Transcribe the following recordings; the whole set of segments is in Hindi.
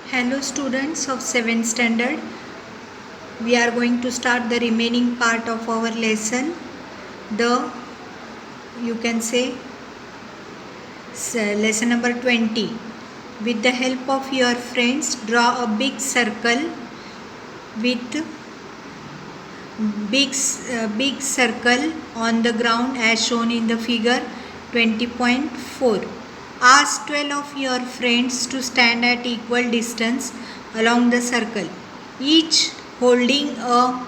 Hello students of 7th standard. We are going to start the remaining part of our lesson. You can say lesson number 20. With the help of your friends, draw a big circle with big circle on the ground as shown in the figure 20.4. Ask 12 of your friends to stand at equal distance along the circle, each holding a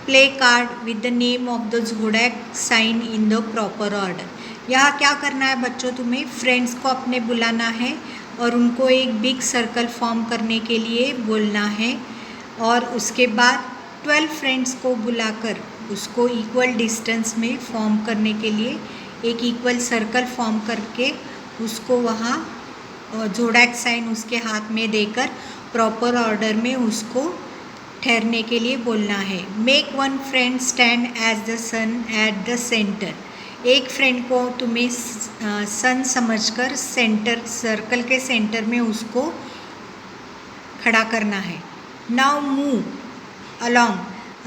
play card with the name of the zodiac sign in the proper order. यहाँ क्या करना है बच्चों, तुम्हें फ्रेंड्स को अपने बुलाना है और उनको एक बिग सर्कल फॉर्म करने के लिए बोलना है और उसके बाद 12 फ्रेंड्स को बुलाकर उसको इक्वल डिस्टेंस में फॉर्म करने के लिए एक इक्वल सर्कल फॉर्म करके उसको वहाँ जोड़ैक साइन उसके हाथ में देकर प्रॉपर ऑर्डर में उसको ठहरने के लिए बोलना है. Make one friend stand as the sun at the center. एक फ्रेंड को तुम्हें सन समझकर सेंटर सर्कल के सेंटर में उसको खड़ा करना है. Now move along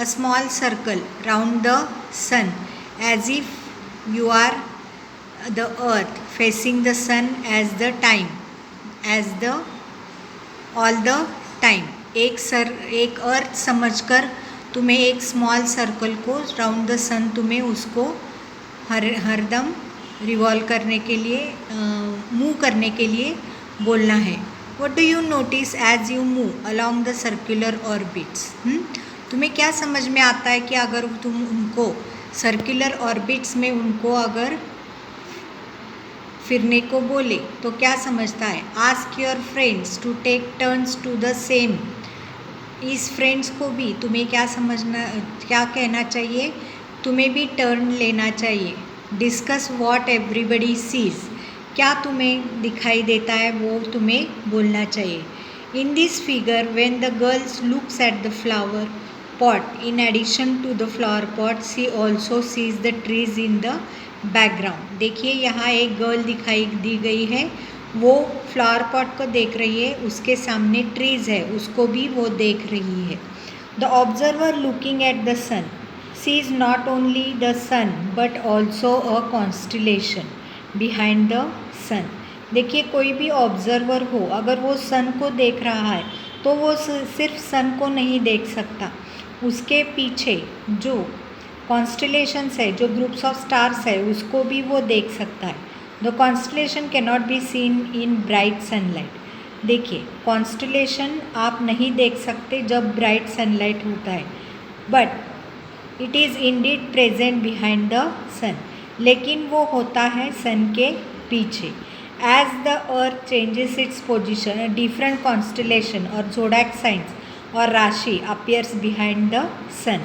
a small circle round the sun as if you are the earth, facing the sun as the time all the time. एक अर्थ समझकर तुम्हें एक स्मॉल सर्कल को राउंड द सन तुम्हें उसको हरदम रिवॉल्व करने के लिए मूव करने के लिए बोलना है. What do you notice as you move along the circular orbits? तुम्हें क्या समझ में आता है कि अगर तुम उनको सर्कुलर ऑर्बिट्स में उनको अगर फिरने को बोले तो क्या समझता है. Ask your friends to take turns to the same. इस फ्रेंड्स को भी तुम्हें क्या कहना चाहिए, तुम्हें भी टर्न लेना चाहिए. Discuss what everybody sees. क्या तुम्हें दिखाई देता है वो तुम्हें बोलना चाहिए. In this figure when the girls looks at the flower pot, in addition to the flower pot, she also sees the trees in the background. देखिए यहाँ एक गर्ल दिखाई दी गई है, वो फ्लावर पॉट को देख रही है, उसके सामने ट्रीज है उसको भी वो देख रही है. The observer looking at the sun sees not only the sun but also a constellation behind the sun. देखिए कोई भी ऑब्जर्वर हो अगर वो सन को देख रहा है तो वो सिर्फ सन को नहीं देख सकता, उसके पीछे जो कॉन्स्टलेशंस है, जो ग्रुप्स ऑफ स्टार्स है उसको भी वो देख सकता है. The constellation can not be seen in bright sunlight. देखिए कॉन्स्टलेशन आप नहीं देख सकते जब ब्राइट सनलाइट होता है, but it is indeed present behind the sun. लेकिन वो होता है सन के पीछे. As the earth changes its position, different constellation और जोडैक साइंस और राशि अपीयर्स बिहाइंड द सन.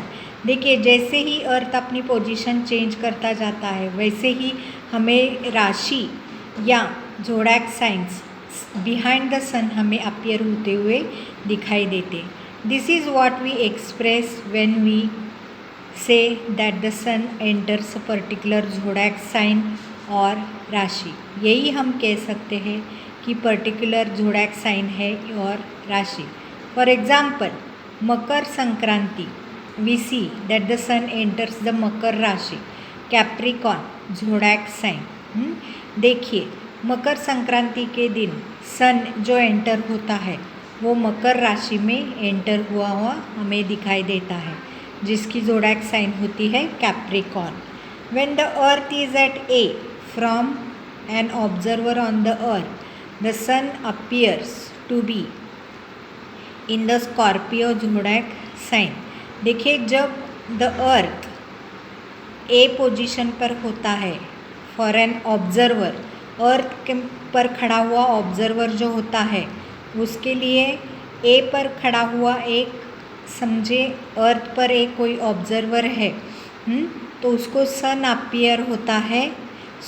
देखिए जैसे ही अर्थ अपनी पोजीशन चेंज करता जाता है वैसे ही हमें राशि या zodiac signs behind the sun हमें अपीयर होते हुए दिखाई देते. This is what we express when we say that the sun enters a particular zodiac sign और राशि. यही हम कह सकते हैं कि पर्टिकुलर जोड़ैक साइन है और राशि. For example, Makar Sankranti, we see that the sun enters the Makar Rashi, Capricorn, zodiac sign. देखिए मकर संक्रांति के दिन सन जो एंटर होता है वो मकर राशि में एंटर हुआ हमें दिखाई देता है, जिसकी जोड़ैक साइन होती है Capricorn. When the earth is at A from an observer on the earth, the sun appears to be in the Scorpio zodiac sign. देखिए जब द अर्थ ए पोजीशन पर होता है फॉर एन ऑब्जर्वर, अर्थ के पर खड़ा हुआ ऑब्जर्वर जो होता है उसके लिए ए पर खड़ा हुआ एक समझे अर्थ पर एक कोई ऑब्जर्वर है तो उसको सन अपीयर होता है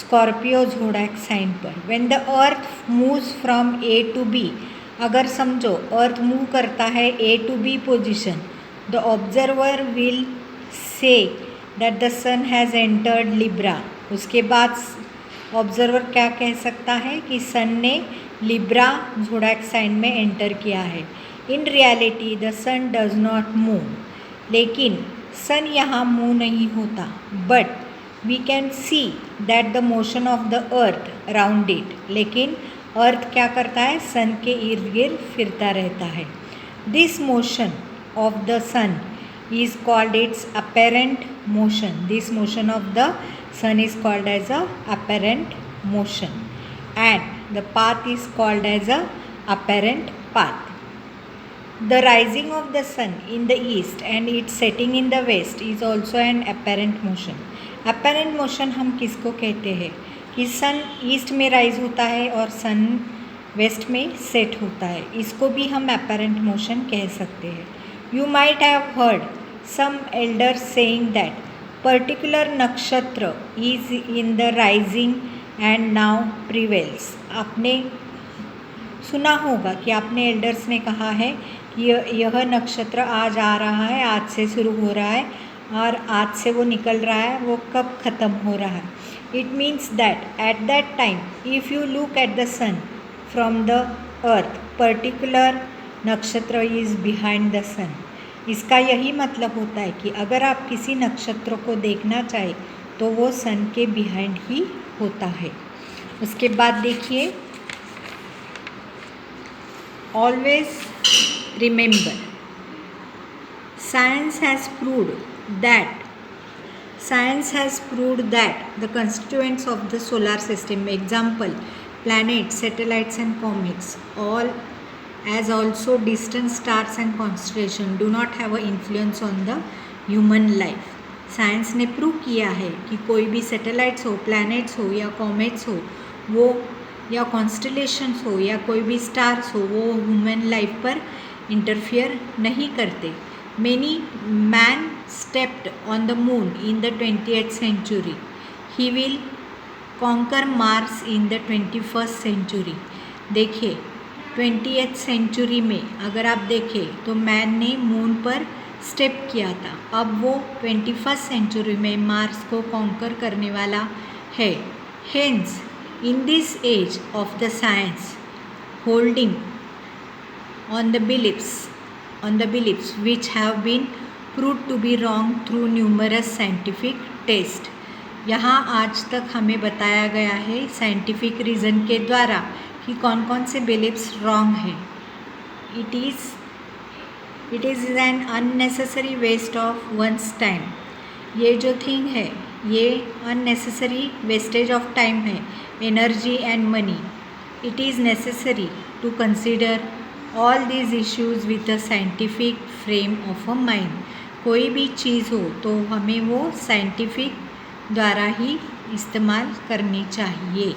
स्कॉर्पियो जोड़ैक साइन पर. When the earth moves from A to B, अगर समझो अर्थ मूव करता है A to B position, the observer will say that the sun has entered Libra. उसके बाद ऑब्जर्वर क्या कह सकता है कि सन ने लिब्रा ज़ोडिएक साइन में एंटर किया है। In reality the sun does not move, लेकिन सन यहाँ मूव नहीं होता, but we can see that the motion of the earth around it, लेकिन अर्थ क्या करता है, सन के इर्द गिर्द फिरता रहता है। This motion of the sun is called its apparent motion. This motion of the sun is called as a apparent motion, and the path is called as a apparent path. The rising of the sun in the east and its setting in the west is also an apparent motion. Apparent motion हम किसको कहते हैं कि सन ईस्ट में राइज होता है और सन वेस्ट में सेट होता है, इसको भी हम apparent motion कह सकते हैं। You might have heard some elders saying that particular nakshatra is in the rising and now prevails. आपने सुना होगा कि आपने एल्डर्स ने कहा है कि यह नक्षत्र आज आ रहा है, आज से शुरू हो रहा है और आज से वो निकल रहा है, वो कब ख़त्म हो रहा है। It means that at that time if you look at the sun from the earth, particular nakshatra is behind the sun. इसका यही मतलब होता है कि अगर आप किसी नक्षत्र को देखना चाहें तो वो सन के बिहाइंड ही होता है। उसके बाद देखिए, always remember science has proved that the constituents of the solar system, example planets, satellites and comets, all as also distant stars and constellations do not have an influence on the human life. Science ने प्रूव किया है कि कोई भी सैटेलाइट्स हो, प्लैनेट्स हो या कॉमेट्स हो, वो या कॉन्स्टलेशंस हो या कोई भी स्टार्स हो, वो ह्यूमन लाइफ पर इंटरफियर नहीं करते। Many man stepped on the moon in the 20th century. He will conquer Mars in the 21st century. देखिए 20th सेंचुरी में अगर आप देखें तो मैन ने मून पर स्टेप किया था, अब वो 21st सेंचुरी में मार्स को कॉन्कर करने वाला है। Hence in this age of the science holding on the beliefs which have been proved to be wrong through numerous scientific tests. यहाँ आज तक हमें बताया गया है साइंटिफिक रीज़न के द्वारा कि कौन कौन से बिलीव्स रॉन्ग हैं। It is an unnecessary waste of one's time. ये जो थिंग है ये अननेसेसरी वेस्टेज ऑफ टाइम है, energy and money. It is necessary to consider all these issues with a scientific frame of a mind. कोई भी चीज़ हो तो हमें वो साइंटिफिक द्वारा ही इस्तेमाल करनी चाहिए।